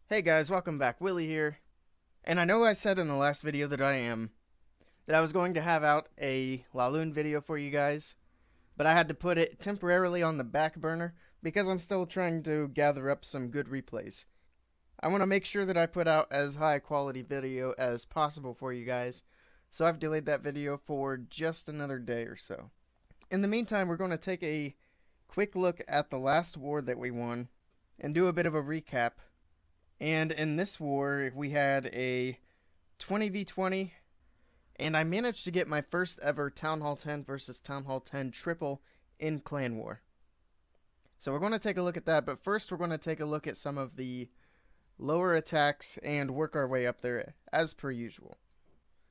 Hey guys, welcome back. Willie here. And I know I said in the last video that I was going to have out a Laloon video for you guys, but I had to put it temporarily on the back burner because I'm still trying to gather up some good replays. I want to make sure that I put out as high quality video as possible for you guys, so I've delayed that video for just another day or so. In the meantime, we're going to take a quick look at the last war that we won and do a bit of a recap. And in this war, we had a 20v20, and I managed to get my first ever Town Hall 10 versus Town Hall 10 triple in Clan War. So we're going to take a look at that, but first we're going to take a look at some of the lower attacks and work our way up there as per usual.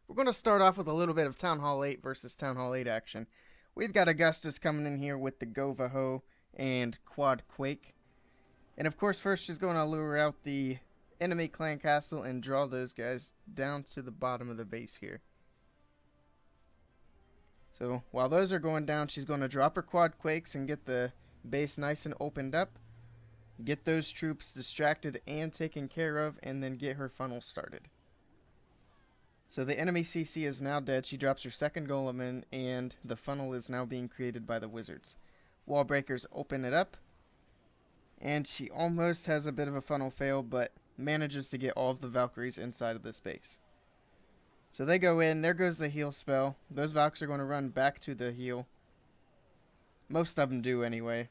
We're going to start off with a little bit of Town Hall 8 versus Town Hall 8 action. We've got Augustus coming in here with the Govaho and Quad Quake. And of course, first she's going to lure out the enemy clan castle and draw those guys down to the bottom of the base here. So while those are going down, she's going to drop her quad quakes and get the base nice and opened up. Get those troops distracted and taken care of, and then get her funnel started. So the enemy CC is now dead. She drops her second golem in, and the funnel is now being created by the wizards. Wall breakers open it up. And she almost has a bit of a funnel fail, but manages to get all of the Valkyries inside of this base. So they go in. There goes the heal spell. Those Valks are going to run back to the heal. Most of them do anyway.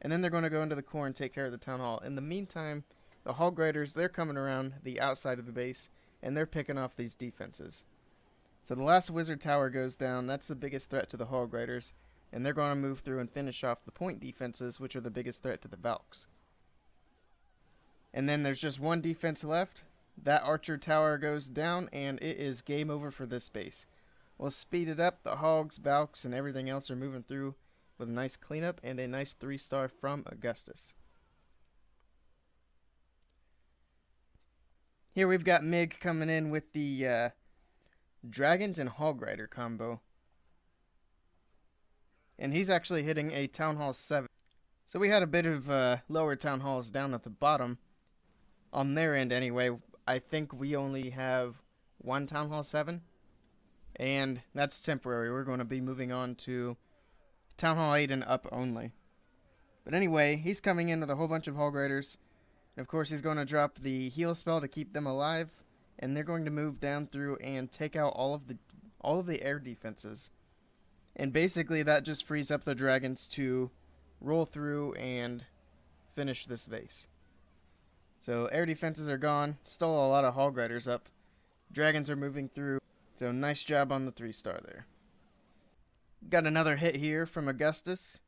And then they're going to go into the core and take care of the Town Hall. In the meantime, the Hog Riders, they're coming around the outside of the base, and they're picking off these defenses. So the last Wizard Tower goes down. That's the biggest threat to the Hog Riders. And they're going to move through and finish off the point defenses, which are the biggest threat to the Valks. And then there's just one defense left. That Archer Tower goes down, and it is game over for this base. We'll speed it up. The Hogs, Valks, and everything else are moving through with a nice cleanup and a nice 3-star from Augustus. Here we've got Mig coming in with the Dragons and Hog Rider combo. And he's actually hitting a Town Hall 7. So we had a bit of lower Town Halls down at the bottom. On their end anyway, I think we only have one Town Hall 7. And that's temporary. We're going to be moving on to Town Hall 8 and up only. But anyway, he's coming in with a whole bunch of Hog Riders. And of course, he's going to drop the heal spell to keep them alive. And they're going to move down through and take out all of the air defenses. And basically that just frees up the dragons to roll through and finish this base. So air defenses are gone. Still a lot of Hog Riders up. Dragons are moving through. So nice job on the 3-star there. Got another hit here from Augustus.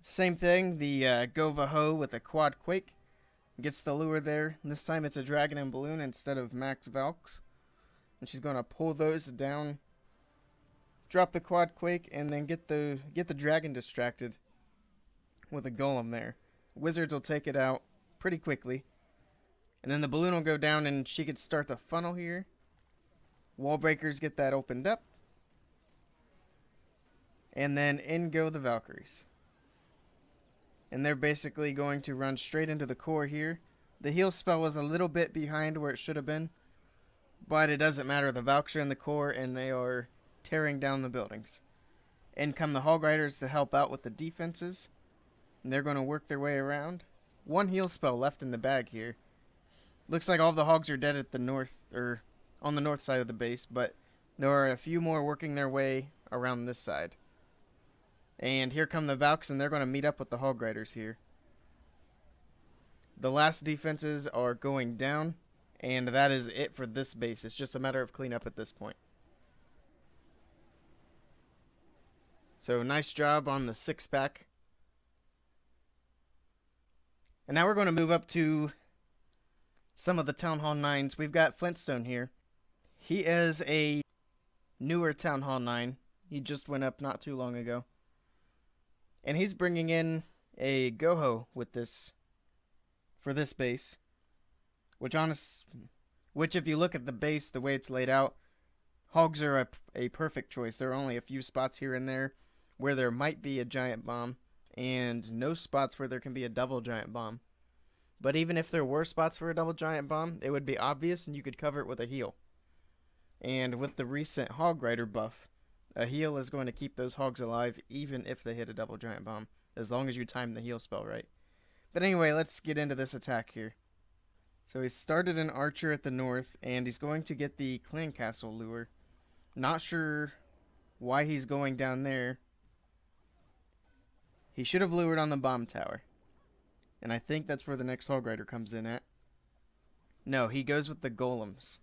Same thing, the Govaho with a Quad Quake. Gets the lure there. This time it's a Dragon and Balloon instead of Max Valks. And she's going to pull those down. Drop the Quad Quake, and then get the dragon distracted with a golem there. Wizards will take it out pretty quickly. And then the balloon will go down, and she could start the funnel here. Wall breakers get that opened up. And then in go the Valkyries. And they're basically going to run straight into the core here. The heal spell was a little bit behind where it should have been. But it doesn't matter. The Valks are in the core, and they are tearing down the buildings. In come the Hog Riders to help out with the defenses. And they're going to work their way around. One heal spell left in the bag here. Looks like all the Hogs are dead at the north, or on the north side of the base, but there are a few more working their way around this side. And here come the Valks, and they're going to meet up with the Hog Riders here. The last defenses are going down, and that is it for this base. It's just a matter of cleanup at this point. So nice job on the 6-pack. And now we're going to move up to some of the Town Hall 9s. We've got Flintstone here. He is a newer Town Hall 9. He just went up not too long ago. And he's bringing in a Goho with this, for this base. Which if you look at the base, the way it's laid out, Hogs are a perfect choice. There are only a few spots here and there where there might be a giant bomb, and no spots where there can be a double giant bomb. But even if there were spots for a double giant bomb, it would be obvious and you could cover it with a heal. And with the recent Hog Rider buff, a heal is going to keep those hogs alive even if they hit a double giant bomb, as long as you time the heal spell right. But anyway, let's get into this attack here. So he started an archer at the north, and he's going to get the clan castle lure. Not sure why he's going down there. He should have lured on the bomb tower. And I think that's where the next Hog Rider comes in at. No, he goes with the golems.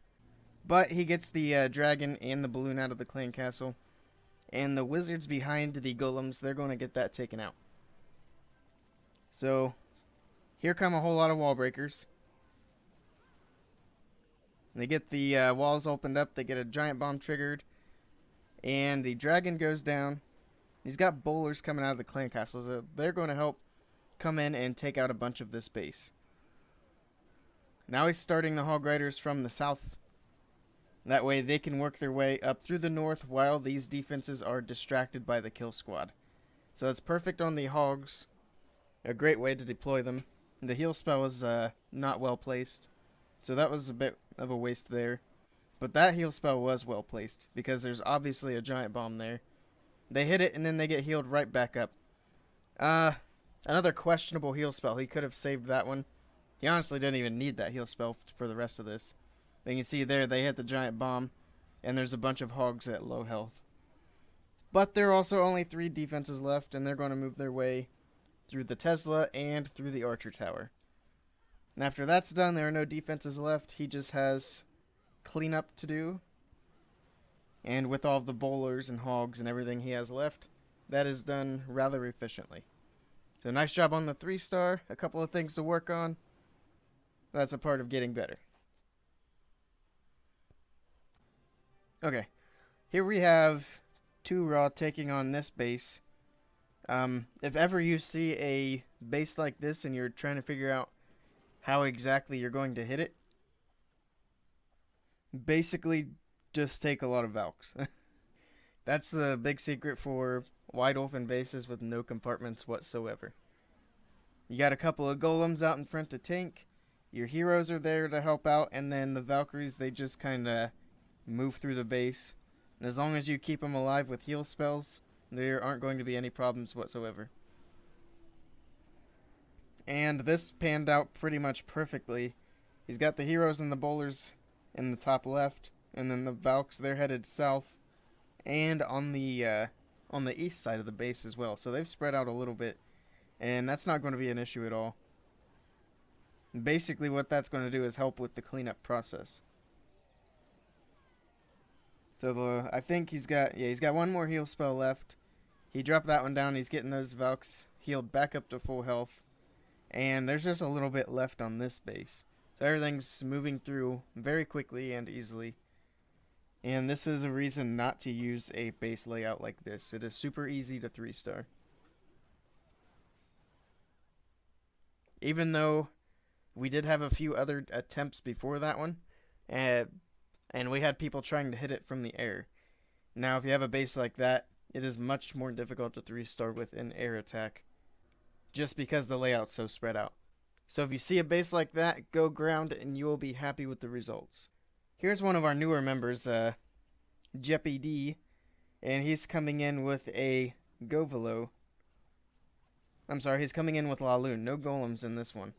But he gets the dragon and the balloon out of the clan castle. And the wizards behind the golems, they're going to get that taken out. So, here come a whole lot of wall breakers. They get the walls opened up, they get a giant bomb triggered, and the dragon goes down. He's got bowlers coming out of the clan castle, so they're going to help come in and take out a bunch of this base. Now he's starting the Hog Riders from the south. That way they can work their way up through the north while these defenses are distracted by the kill squad. So it's perfect on the hogs. A great way to deploy them. The heal spell was not well placed, so that was a bit of a waste there. But that heal spell was well placed, because there's obviously a giant bomb there. They hit it, and then they get healed right back up. Another questionable heal spell. He could have saved that one. He honestly didn't even need that heal spell for the rest of this. But you can see there, they hit the giant bomb, and there's a bunch of hogs at low health. But there are also only 3 defenses left, and they're going to move their way through the Tesla and through the Archer Tower. And after that's done, there are no defenses left. He just has cleanup to do. And with all of the bowlers and hogs and everything he has left, that is done rather efficiently. So nice job on the 3-star. A couple of things to work on. That's a part of getting better. Okay. Here we have 2 Raw taking on this base. If ever you see a base like this and you're trying to figure out how exactly you're going to hit it, basically just take a lot of Valks. That's the big secret for wide open bases with no compartments whatsoever. You got a couple of golems out in front to tank, your heroes are there to help out, and then the Valkyries, they just kind of move through the base. And as long as you keep them alive with heal spells, there aren't going to be any problems whatsoever. And this panned out pretty much perfectly. He's got the heroes and the bowlers in the top left, and then the Valks, they're headed south and on the east side of the base as well. So they've spread out a little bit, and that's not going to be an issue at all. Basically what that's going to do is help with the cleanup process. So I think he's got one more heal spell left. He dropped that one down. He's getting those Valks healed back up to full health. And there's just a little bit left on this base. So everything's moving through very quickly and easily. And this is a reason not to use a base layout like this. It is super easy to 3-star. Even though we did have a few other attempts before that one. And we had people trying to hit it from the air. Now, if you have a base like that, it is much more difficult to 3-star with an air attack, just because the layout's so spread out. So if you see a base like that, go ground and you will be happy with the results. Here's one of our newer members, Jeppy D, and he's coming in with a Govelo. I'm sorry, he's coming in with Laloon. No golems in this one.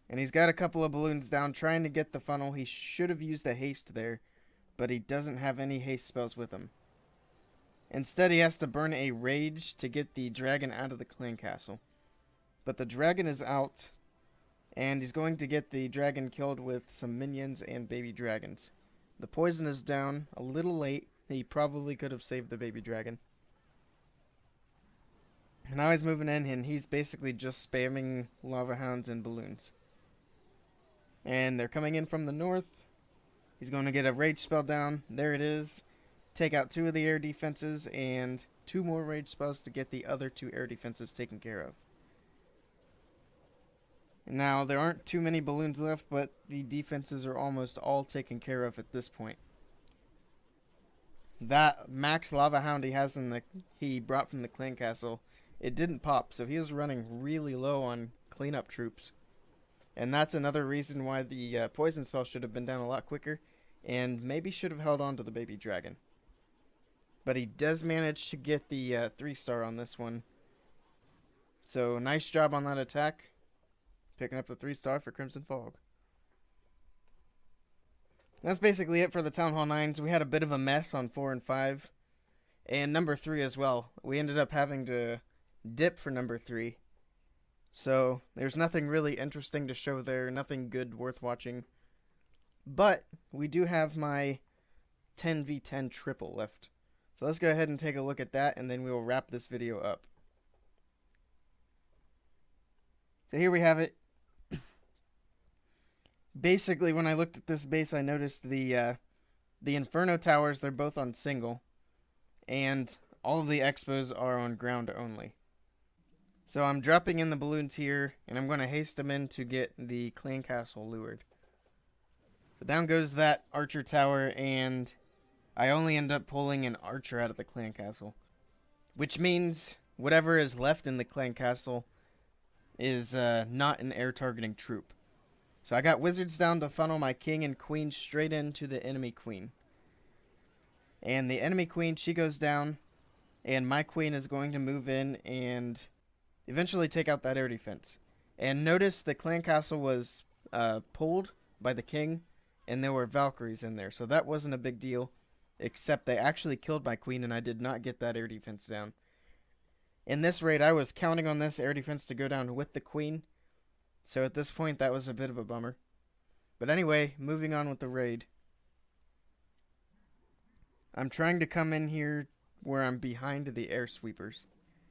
And he's got a couple of balloons down trying to get the funnel. He should have used a haste there, but he doesn't have any haste spells with him. Instead, he has to burn a rage to get the dragon out of the clan castle. But the dragon is out, and he's going to get the dragon killed with some minions and baby dragons. The poison is down a little late. He probably could have saved the baby dragon. And now he's moving in, and he's basically just spamming lava hounds and balloons. And they're coming in from the north. He's going to get a rage spell down. There it is. Take out 2 of the air defenses and 2 more rage spells to get the other 2 air defenses taken care of. Now, there aren't too many balloons left, but the defenses are almost all taken care of at this point. That max lava hound he brought from the clan castle, it didn't pop, so he was running really low on cleanup troops. And that's another reason why the poison spell should have been down a lot quicker, and maybe should have held on to the baby dragon. But he does manage to get the 3-star on this one. So nice job on that attack, picking up the 3-star for Crimson Fog. That's basically it for the Town Hall 9s. We had a bit of a mess on 4 and 5. And number 3 as well. We ended up having to dip for number 3. So there's nothing really interesting to show there. Nothing good worth watching. But we do have my 10v10 triple left. So let's go ahead and take a look at that, and then we will wrap this video up. So here we have it. Basically, when I looked at this base, I noticed the Inferno Towers, they're both on single. And all of the expos are on ground only. So I'm dropping in the balloons here, and I'm going to haste them in to get the clan castle lured. So down goes that archer tower, and I only end up pulling an archer out of the clan castle. Which means whatever is left in the clan castle is not an air targeting troop. So I got wizards down to funnel my king and queen straight into the enemy queen. And the enemy queen, she goes down, and my queen is going to move in and eventually take out that air defense. And notice the clan castle was pulled by the king, and there were Valkyries in there. So that wasn't a big deal, except they actually killed my queen, and I did not get that air defense down. In this raid, I was counting on this air defense to go down with the queen. So at this point, that was a bit of a bummer. But anyway, moving on with the raid. I'm trying to come in here where I'm behind the air sweepers.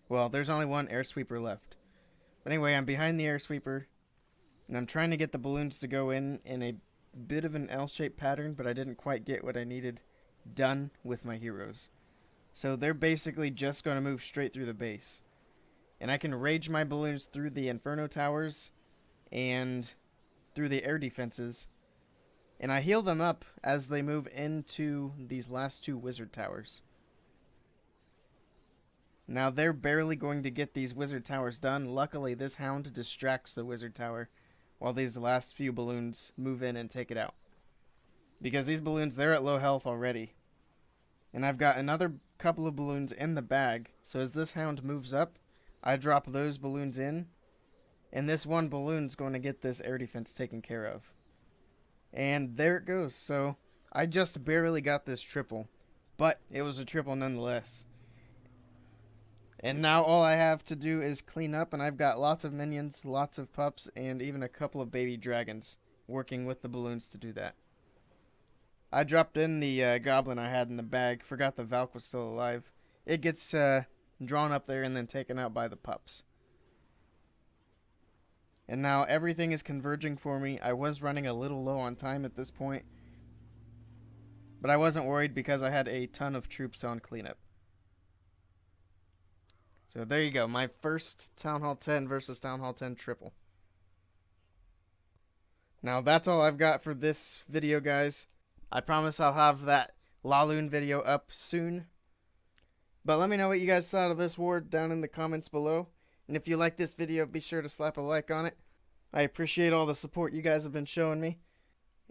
Well, there's only one air sweeper left. But anyway, I'm behind the air sweeper, and I'm trying to get the balloons to go in a bit of an L-shaped pattern, but I didn't quite get what I needed done with my heroes. So they're basically just going to move straight through the base. And I can rage my balloons through the Inferno Towers and through the air defenses. And I heal them up as they move into these last 2 wizard towers. Now they're barely going to get these wizard towers done. Luckily, this hound distracts the wizard tower while these last few balloons move in and take it out. Because these balloons, they're at low health already. And I've got another couple of balloons in the bag. So as this hound moves up, I drop those balloons in. And this one balloon's going to get this air defense taken care of. And there it goes. So I just barely got this triple. But it was a triple nonetheless. And now all I have to do is clean up, and I've got lots of minions, lots of pups, and even a couple of baby dragons working with the balloons to do that. I dropped in the goblin I had in the bag, forgot the Valk was still alive. It gets drawn up there and then taken out by the pups. And now everything is converging for me. I was running a little low on time at this point, but I wasn't worried because I had a ton of troops on cleanup. So there you go, my first Town Hall 10 versus Town Hall 10 triple. Now that's all I've got for this video, guys. I promise I'll have that Laloon video up soon. But let me know what you guys thought of this war down in the comments below. And if you like this video, be sure to slap a like on it. I appreciate all the support you guys have been showing me.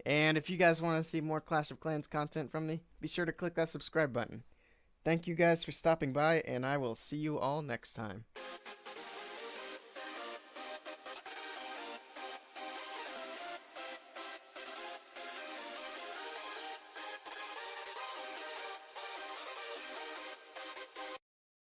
And if you guys want to see more Clash of Clans content from me, be sure to click that subscribe button. Thank you guys for stopping by, and I will see you all next time.